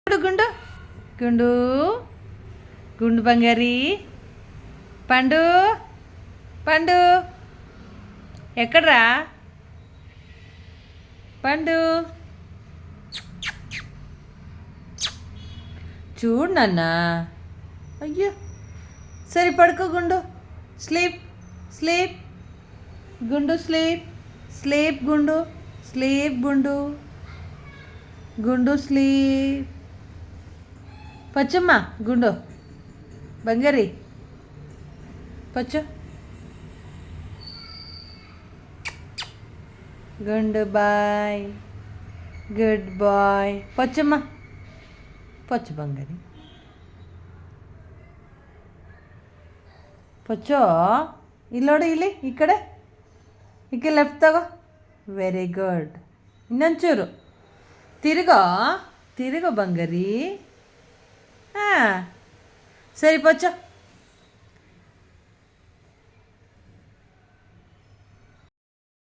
గుండు గుండు గుండు బంగారి పండు పండు ఎక్కడ్రా పండు చూడు నాన్న అయ్యో సరే పడుకో గుండు స్లీప్ స్లీప్ గుండు స్లీప్ స్లీప్ గుండు స్లీప్ గుండు గుండు స్లీప్ పచ్చమ్మ గుండు బంగారి పచ్చు గుండు బాయ్ గుడ్ బాయ్ పచ్చమ్మ పచ్చు బంగారి ಪಚ್ಚೋ ಇಲ್ಲೋಡು ಇಲ್ಲಿ ಈ ಕಡೆ ಲೆಫ್ಟ್ ತಗೋ ವೆರಿ ಗುಡ್ ಇನ್ನೊಂಚೂರು ತಿರುಗೋ ಬಂಗಾರಿ ಹಾಂ ಸರಿ ಪಚ್ಚೋ